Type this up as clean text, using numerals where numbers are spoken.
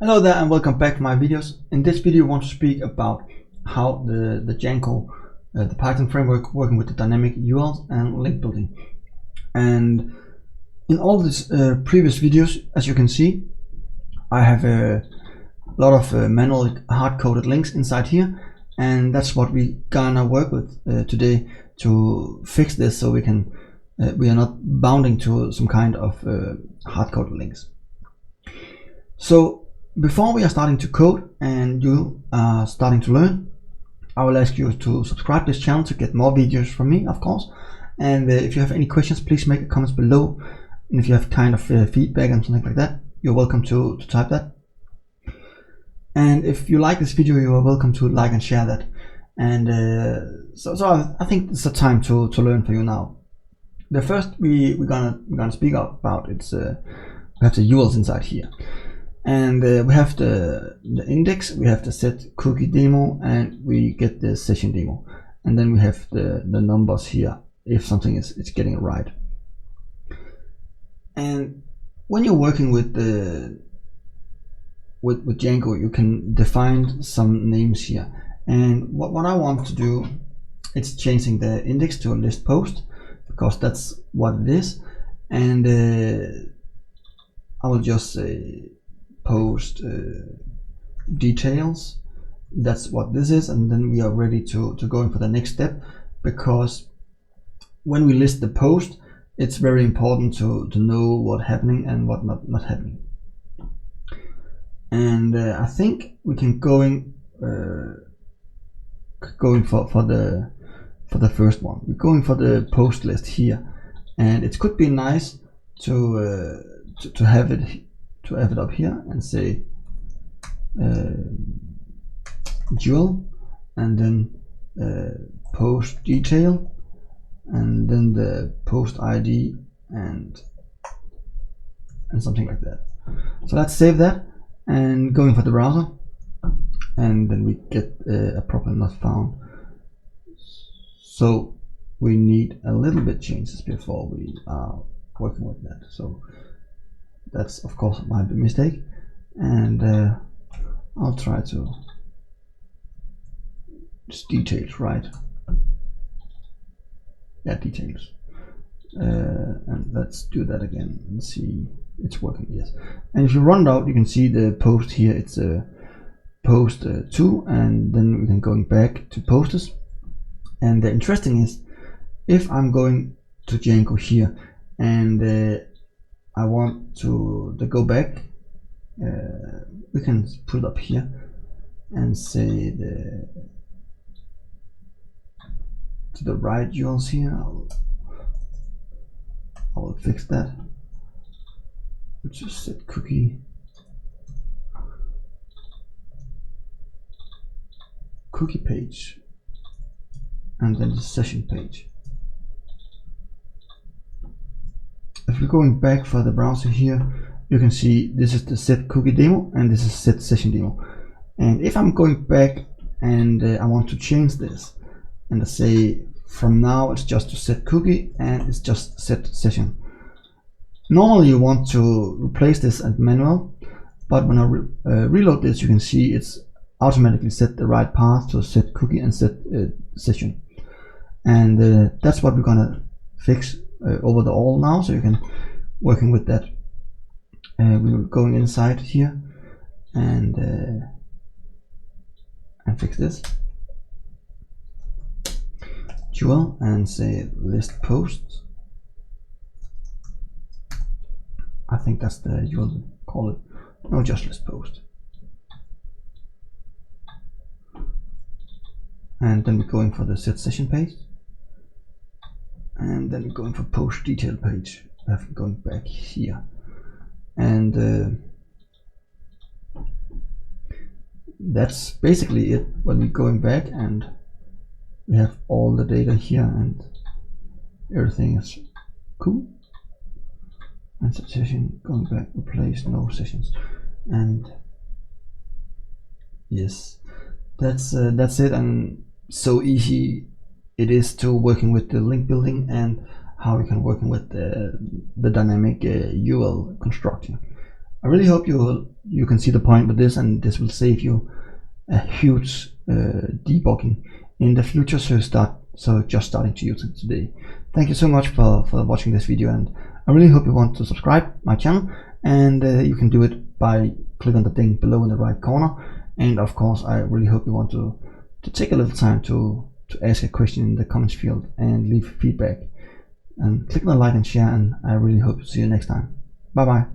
Hello there and welcome back to my videos. In this video I want to speak about how the Django, the Python framework working with the dynamic URLs and link building. And in all these previous videos, as you can see, I have a lot of manual hard-coded links inside here, and that's what we gonna work with today to fix this, so we are not bounding to some kind of hard-coded links. So before we are starting to code and you are starting to learn, I will ask you to subscribe to this channel to get more videos from me, of course. And if you have any questions, please make comments below. And if you have kind of feedback and something like that, you're welcome to type that. And if you like this video, you are welcome to like and share that. And so I think it's a time to learn for you now. The first we're gonna speak about it's we have the URLs inside here. And we have the index, we have the set cookie demo, and we get the session demo, and then we have the numbers here if something is getting it right. And when you're working with Django, you can define some names here. And what I want to do is changing the index to a list post, because that's what it is. And I will just say post details. That's what this is, and then we are ready to go in for the next step, because when we list the post, it's very important to know what's happening and what not happening. And I think we can going for the first one. We're going for the post list here, and it could be nice to have it up here and say URL, and then post detail, and then the post ID and something like that. So let's save that and going for the browser, and then we get a problem not found. So we need a little bit changes before we are working with that. So that's of course my mistake, and I'll try to just details, right? Yeah, details. And let's do that again and see it's working. Yes. And if you run it out, you can see the post here. It's a post 2, and then we can going back to posters. And the interesting is, if I'm going to Django here and I want to go back, we can put it up here and say to the right URLs here. I will fix that. Let's just set cookie page, and then the session page. If we're going back for the browser here, you can see this is the set cookie demo and this is set session demo. And if I'm going back and I want to change this, and I say from now it's just to set cookie and it's just set session. Normally you want to replace this at manual, but when I reload this, you can see it's automatically set the right path to set cookie and set session. And that's what we're gonna fix over the all now, so you can working with that. We will going inside here and fix this URL and say list posts. I think that's the URL, call it, no, just list post. And then we're going for the set session page, and then we're going for post detail page. We have going back here, and that's basically it. When we're going back and we have all the data here and everything is cool. And set session, going back, replace no sessions, and yes, that's it. And so easy it is to working with the link building and how we can working with the dynamic URL construction. I really hope you can see the point with this, and this will save you a huge debugging in the future, so just starting to use it today. Thank you so much for watching this video, and I really hope you want to subscribe my channel, and you can do it by clicking on the thing below in the right corner. And of course, I really hope you want to take a little time to ask a question in the comments field and leave feedback, and click on the like and share, and I really hope to see you next time. Bye bye.